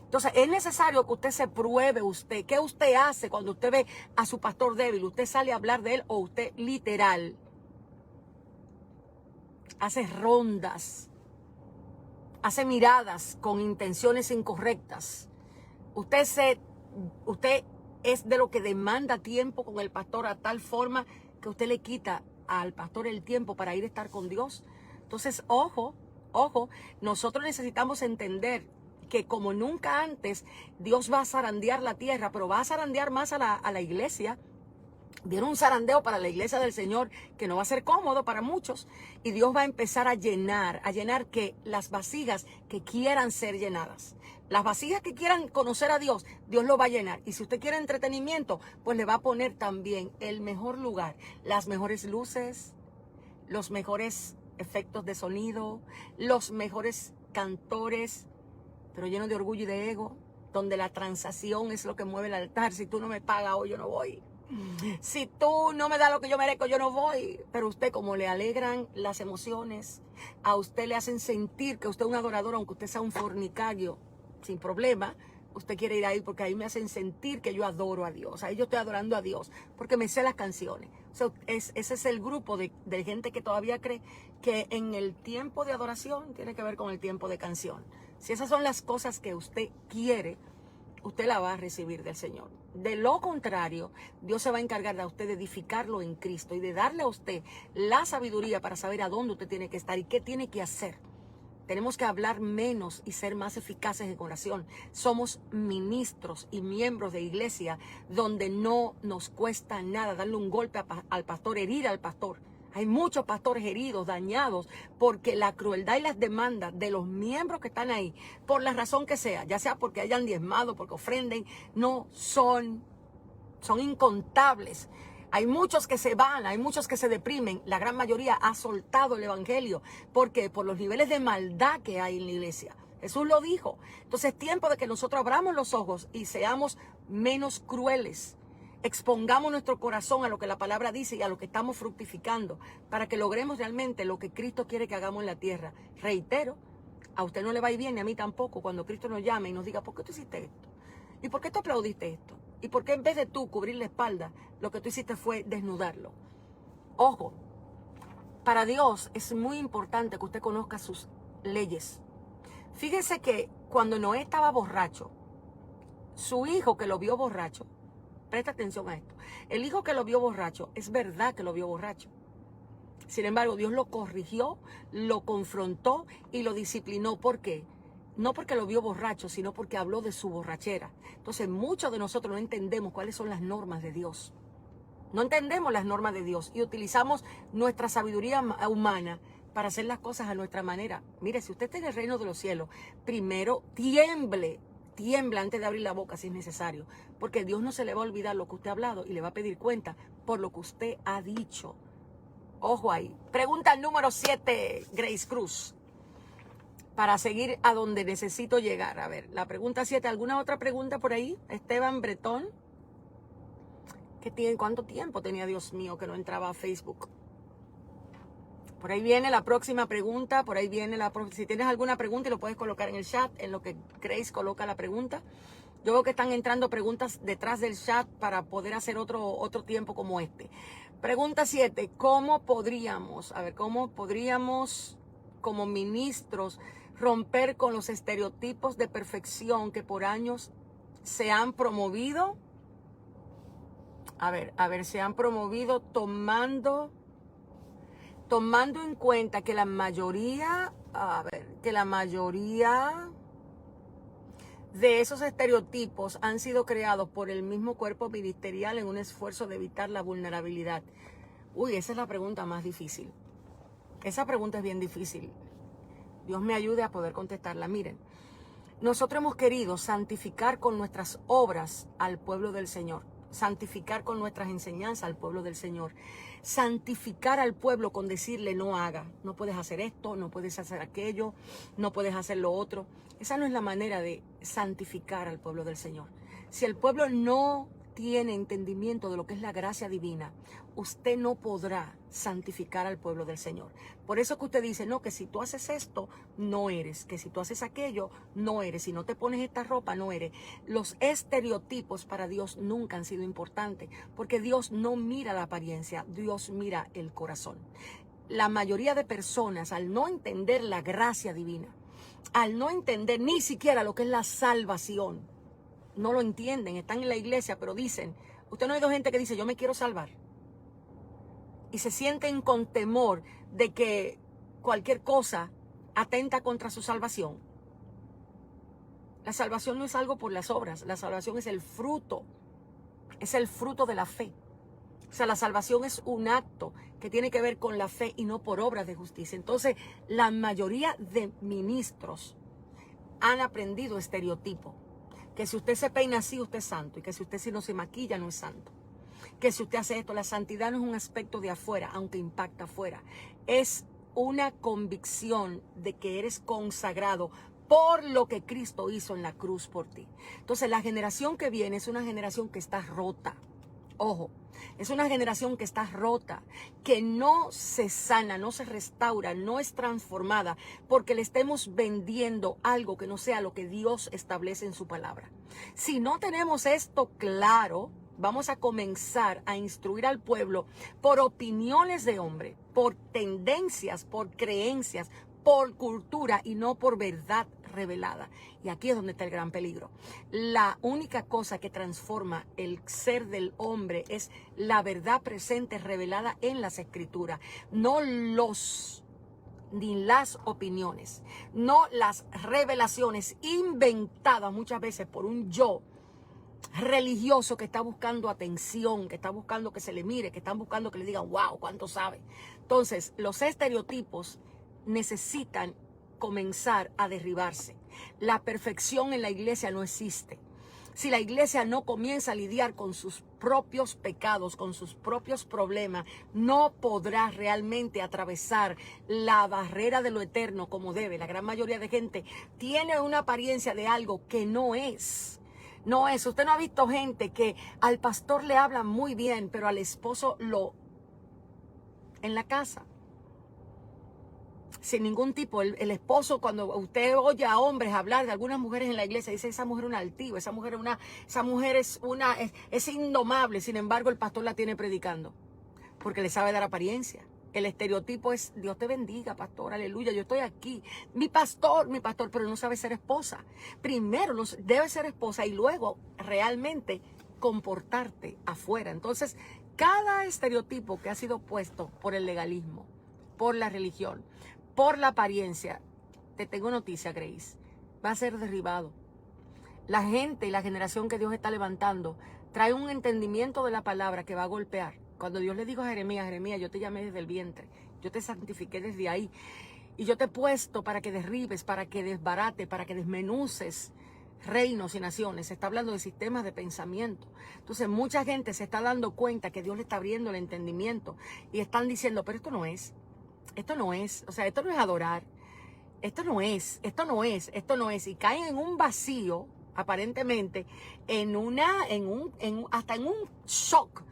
Entonces es necesario que usted se pruebe usted. ¿Qué usted hace cuando usted ve a su pastor débil? ¿Usted sale a hablar de él o usted literal hace rondas, hace miradas con intenciones incorrectas? Usted es de lo que demanda tiempo con el pastor a tal forma que usted le quita al pastor el tiempo para ir a estar con Dios. Entonces, ojo, nosotros necesitamos entender que como nunca antes, Dios va a zarandear la tierra, pero va a zarandear más a la iglesia. Viene un zarandeo para la iglesia del Señor que no va a ser cómodo para muchos, y Dios va a empezar a llenar que las vasijas que quieran ser llenadas. Las vasijas que quieran conocer a Dios, Dios lo va a llenar. Y si usted quiere entretenimiento, pues le va a poner también el mejor lugar, las mejores luces, los mejores efectos de sonido, los mejores cantores, pero llenos de orgullo y de ego, donde la transacción es lo que mueve el altar. Si tú no me pagas hoy, yo no voy. Si tú no me das lo que yo merezco, yo no voy. Pero usted, como le alegran las emociones, a usted le hacen sentir que usted es un adorador, aunque usted sea un fornicario, sin problema, usted quiere ir ahí porque ahí me hacen sentir que yo adoro a Dios. Ahí yo estoy adorando a Dios porque me sé las canciones. O sea, ese es el grupo de gente que todavía cree que en el tiempo de adoración tiene que ver con el tiempo de canción. Si esas son las cosas que usted quiere, usted la va a recibir del Señor. De lo contrario, Dios se va a encargar de usted de edificarlo en Cristo y de darle a usted la sabiduría para saber a dónde usted tiene que estar y qué tiene que hacer. Tenemos que hablar menos y ser más eficaces en oración. Somos ministros y miembros de iglesia donde no nos cuesta nada darle un golpe al pastor, herir al pastor. Hay muchos pastores heridos, dañados, porque la crueldad y las demandas de los miembros que están ahí, por la razón que sea, ya sea porque hayan diezmado, porque ofrenden, no son incontables. Hay muchos que se van, hay muchos que se deprimen. La gran mayoría ha soltado el evangelio. ¿Por qué? Por los niveles de maldad que hay en la iglesia. Jesús lo dijo. Entonces es tiempo de que nosotros abramos los ojos y seamos menos crueles. Expongamos nuestro corazón a lo que la palabra dice y a lo que estamos fructificando para que logremos realmente lo que Cristo quiere que hagamos en la tierra. Reitero, a usted no le va a ir bien ni a mí tampoco cuando Cristo nos llame y nos diga, ¿por qué tú hiciste esto? ¿Y por qué tú aplaudiste esto? ¿Y por qué en vez de tú cubrir la espalda, lo que tú hiciste fue desnudarlo? Ojo, para Dios es muy importante que usted conozca sus leyes. Fíjese que cuando Noé estaba borracho, su hijo que lo vio borracho, presta atención a esto, el hijo que lo vio borracho, es verdad que lo vio borracho. Sin embargo, Dios lo corrigió, lo confrontó y lo disciplinó. ¿Por qué? No porque lo vio borracho, sino porque habló de su borrachera. Entonces, muchos de nosotros no entendemos cuáles son las normas de Dios. No entendemos las normas de Dios y utilizamos nuestra sabiduría humana para hacer las cosas a nuestra manera. Mire, si usted está en el reino de los cielos, primero tiemble antes de abrir la boca si es necesario, porque Dios no se le va a olvidar lo que usted ha hablado y le va a pedir cuenta por lo que usted ha dicho. Ojo ahí. Pregunta número 7, Grace Cruz, para seguir a donde necesito llegar. A ver, la pregunta 7, ¿alguna otra pregunta por ahí? Esteban Bretón, ¿cuánto tiempo tenía, Dios mío, que no entraba a Facebook? Por ahí viene la próxima pregunta, por ahí viene si tienes alguna pregunta, lo puedes colocar en el chat, en lo que Grace coloca la pregunta. Yo veo que están entrando preguntas detrás del chat para poder hacer otro tiempo como este. Pregunta 7, ¿cómo podríamos como ministros romper con los estereotipos de perfección que por años se han promovido? A ver, se han promovido tomando en cuenta que la mayoría de esos estereotipos han sido creados por el mismo cuerpo ministerial en un esfuerzo de evitar la vulnerabilidad. Uy, esa es la pregunta más difícil. Esa pregunta es bien difícil. Dios me ayude a poder contestarla. Miren, nosotros hemos querido santificar con nuestras obras al pueblo del Señor. Santificar con nuestras enseñanzas al pueblo del Señor. Santificar al pueblo con decirle no haga, no puedes hacer esto, no puedes hacer aquello, no puedes hacer lo otro. Esa no es la manera de santificar al pueblo del Señor. Si el pueblo no tiene entendimiento de lo que es la gracia divina, usted no podrá santificar al pueblo del Señor. Por eso que usted dice, no, que si tú haces esto, no eres, que si tú haces aquello, no eres, si no te pones esta ropa, no eres. Los estereotipos para Dios nunca han sido importantes, porque Dios no mira la apariencia, Dios mira el corazón. La mayoría de personas, al no entender la gracia divina, al no entender ni siquiera lo que es la salvación, no lo entienden, están en la iglesia, pero dicen, usted no ha oído gente que dice, yo me quiero salvar. Y se sienten con temor de que cualquier cosa atenta contra su salvación. La salvación no es algo por las obras, la salvación es el fruto de la fe. O sea, la salvación es un acto que tiene que ver con la fe y no por obras de justicia. Entonces, la mayoría de ministros han aprendido estereotipo. Que si usted se peina así, usted es santo. Y que si usted si no se maquilla, no es santo. Que si usted hace esto, la santidad no es un aspecto de afuera, aunque impacta afuera. Es una convicción de que eres consagrado por lo que Cristo hizo en la cruz por ti. Entonces, la generación que viene es una generación que está rota. Ojo, es una generación que está rota, que no se sana, no se restaura, no es transformada, porque le estemos vendiendo algo que no sea lo que Dios establece en su palabra. Si no tenemos esto claro, vamos a comenzar a instruir al pueblo por opiniones de hombre, por tendencias, por creencias, por cultura y no por verdad revelada. Y aquí es donde está el gran peligro. La única cosa que transforma el ser del hombre es la verdad presente revelada en las escrituras, no ni las opiniones, no las revelaciones inventadas muchas veces por un yo religioso que está buscando atención, que está buscando que se le mire, que están buscando que le digan, wow, cuánto sabe. Entonces, los estereotipos necesitan comenzar a derribarse. La perfección en la iglesia no existe. Si la iglesia no comienza a lidiar con sus propios pecados, con sus propios problemas, no podrá realmente atravesar la barrera de lo eterno como debe. La gran mayoría de gente tiene una apariencia de algo que no es. No es. Usted no ha visto gente que al pastor le habla muy bien, pero al esposo en la casa. Sin ningún tipo, el esposo, cuando usted oye a hombres hablar de algunas mujeres en la iglesia, dice, esa mujer es una altiva, esa mujer es indomable. Sin embargo, el pastor la tiene predicando, porque le sabe dar apariencia. El estereotipo es, Dios te bendiga, pastor, aleluya, yo estoy aquí. Mi pastor, pero no sabe ser esposa. Primero debe ser esposa y luego realmente comportarte afuera. Entonces, cada estereotipo que ha sido puesto por el legalismo, por la religión, por la apariencia, te tengo noticia, Grace, va a ser derribado. La gente y la generación que Dios está levantando trae un entendimiento de la palabra que va a golpear. Cuando Dios le dijo a Jeremías, yo te llamé desde el vientre, Yo te santifiqué desde ahí. Y yo te he puesto para que derribes, para que desbarates, para que desmenuces reinos y naciones. Se está hablando de sistemas de pensamiento. Entonces mucha gente se está dando cuenta que Dios le está abriendo el entendimiento y están diciendo, pero esto no es, o sea, esto no es adorar, esto no es. Y caen en un vacío, aparentemente, hasta en un shock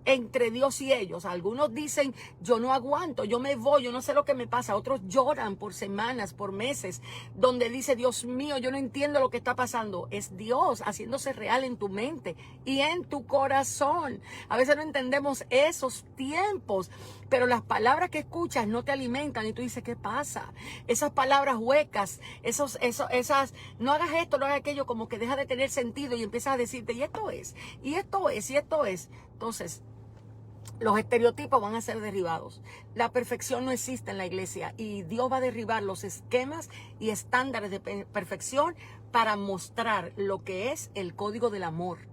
entre Dios y ellos. Algunos dicen, yo no aguanto, yo me voy, yo no sé lo que me pasa. Otros lloran por semanas, por meses, donde dice, Dios mío, yo no entiendo lo que está pasando. Es Dios haciéndose real en tu mente y en tu corazón. A veces no entendemos esos tiempos, pero las palabras que escuchas no te alimentan y tú dices, ¿qué pasa? Esas palabras huecas, esas, no hagas esto, no hagas aquello, como que deja de tener sentido y empiezas a decirte, y esto es. Entonces, los estereotipos van a ser derribados. La perfección no existe en la iglesia y Dios va a derribar los esquemas y estándares de perfección para mostrar lo que es el código del amor.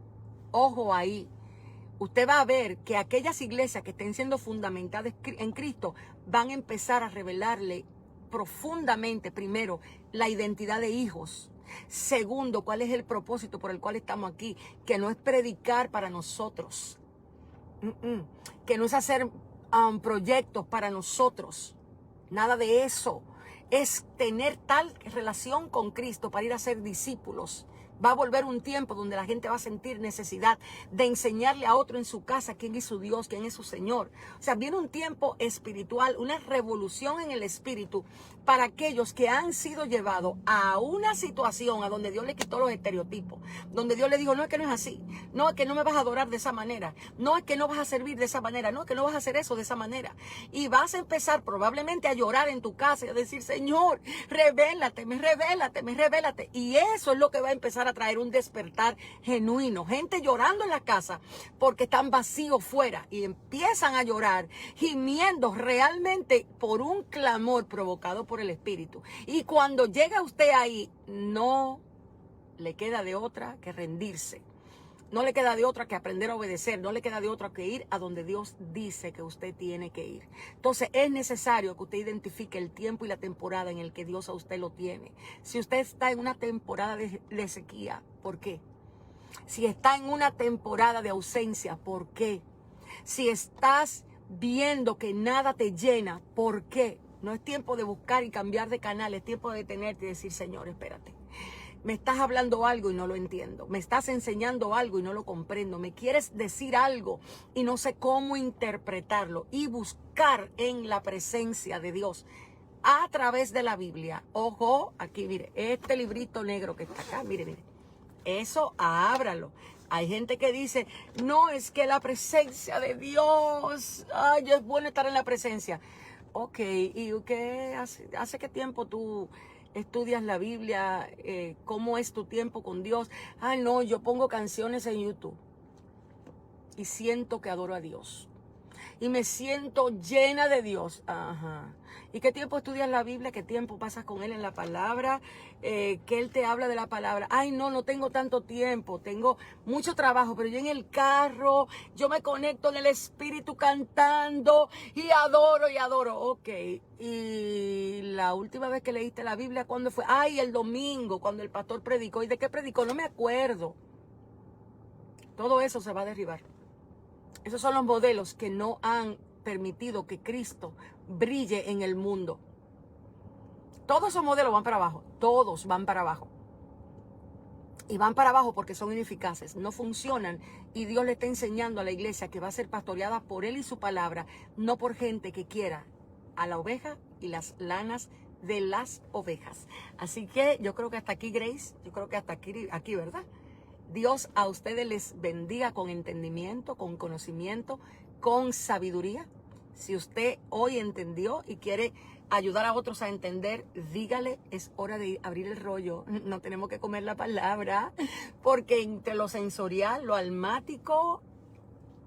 Ojo ahí. Usted va a ver que aquellas iglesias que estén siendo fundamentadas en Cristo van a empezar a revelarle profundamente, primero, la identidad de hijos. Segundo, cuál es el propósito por el cual estamos aquí, que no es predicar para nosotros. Que no es hacer proyectos para nosotros, nada de eso. Es tener tal relación con Cristo para ir a ser discípulos. Va a volver un tiempo donde la gente va a sentir necesidad de enseñarle a otro en su casa quién es su Dios, quién es su Señor. O sea, viene un tiempo espiritual, una revolución en el espíritu para aquellos que han sido llevados a una situación a donde Dios le quitó los estereotipos, donde Dios le dijo, no es que no es así, no es que no me vas a adorar de esa manera, no es que no vas a servir de esa manera, no es que no vas a hacer eso de esa manera. Y vas a empezar probablemente a llorar en tu casa y a decir, Señor, revélate. Y eso es lo que va a empezar a traer un despertar genuino. Gente llorando en la casa porque están vacíos fuera y empiezan a llorar, gimiendo realmente por un clamor provocado por el Espíritu. Y cuando llega usted ahí, no le queda de otra que rendirse. No le queda de otra que aprender a obedecer. No le queda de otra que ir a donde Dios dice que usted tiene que ir. Entonces es necesario que usted identifique el tiempo y la temporada en el que Dios a usted lo tiene. Si usted está en una temporada de sequía, ¿por qué? Si está en una temporada de ausencia, ¿por qué? Si estás viendo que nada te llena, ¿por qué? No es tiempo de buscar y cambiar de canal, es tiempo de detenerte y decir, Señor, espérate. Me estás hablando algo y no lo entiendo. Me estás enseñando algo y no lo comprendo. Me quieres decir algo y no sé cómo interpretarlo. Y buscar en la presencia de Dios a través de la Biblia. Ojo, aquí mire, este librito negro que está acá, mire. Eso, ábralo. Hay gente que dice, no, es que la presencia de Dios, ay, es bueno estar en la presencia. Ok, ¿y qué hace qué tiempo tú estudias la Biblia? ¿Cómo es tu tiempo con Dios? Ah, no, yo pongo canciones en YouTube y siento que adoro a Dios. Y me siento llena de Dios. Ajá. ¿Y qué tiempo estudias la Biblia? ¿Qué tiempo pasas con Él en la palabra? Que Él te habla de la palabra. Ay, no tengo tanto tiempo. Tengo mucho trabajo, pero yo en el carro, yo me conecto en el Espíritu cantando y adoro. Ok. Y la última vez que leíste la Biblia, ¿cuándo fue? Ay, el domingo, cuando el pastor predicó. ¿Y de qué predicó? No me acuerdo. Todo eso se va a derribar. Esos son los modelos que no han permitido que Cristo brille en el mundo. Todos esos modelos van para abajo. Todos van para abajo. Y van para abajo porque son ineficaces, no funcionan. Y Dios le está enseñando a la iglesia que va a ser pastoreada por Él y su palabra, no por gente que quiera a la oveja y las lanas de las ovejas. Así que yo creo que hasta aquí, Grace. Yo creo que hasta aquí, ¿verdad? Dios a ustedes les bendiga con entendimiento, con conocimiento, con sabiduría. Si usted hoy entendió y quiere ayudar a otros a entender, dígale, es hora de abrir el rollo. No tenemos que comer la palabra, porque entre lo sensorial, lo almático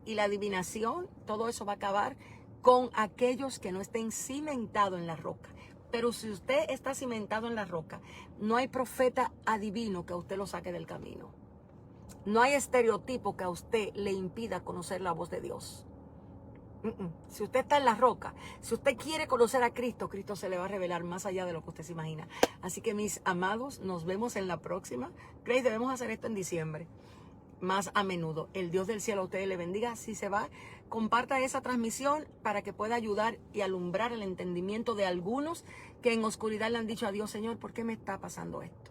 y la adivinación, todo eso va a acabar con aquellos que no estén cimentados en la roca. Pero si usted está cimentado en la roca, no hay profeta adivino que a usted lo saque del camino. No hay estereotipo que a usted le impida conocer la voz de Dios. Si usted está en la roca, si usted quiere conocer a Cristo, Cristo se le va a revelar más allá de lo que usted se imagina. Así que mis amados, nos vemos en la próxima. Grace, debemos hacer esto en diciembre, más a menudo. El Dios del cielo a ustedes le bendiga. Si se va, comparta esa transmisión para que pueda ayudar y alumbrar el entendimiento de algunos que en oscuridad le han dicho a Dios, Señor, ¿por qué me está pasando esto?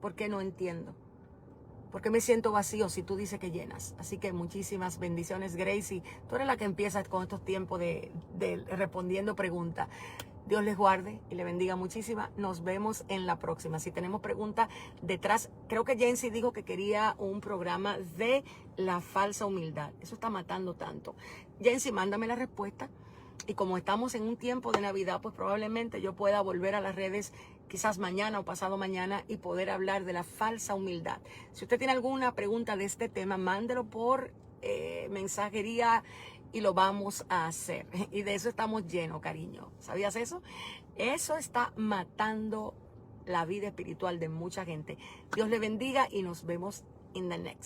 ¿Por qué no entiendo? ¿Por qué me siento vacío si tú dices que llenas? Así que muchísimas bendiciones, Gracie. Tú eres la que empieza con estos tiempos de respondiendo preguntas. Dios les guarde y le bendiga muchísima. Nos vemos en la próxima. Si tenemos preguntas detrás, creo que Jency dijo que quería un programa de la falsa humildad. Eso está matando tanto. Jency, mándame la respuesta. Y como estamos en un tiempo de Navidad, pues probablemente yo pueda volver a las redes quizás mañana o pasado mañana y poder hablar de la falsa humildad. Si usted tiene alguna pregunta de este tema, mándelo por mensajería y lo vamos a hacer. Y de eso estamos llenos, cariño. ¿Sabías eso? Eso está matando la vida espiritual de mucha gente. Dios le bendiga y nos vemos in the next.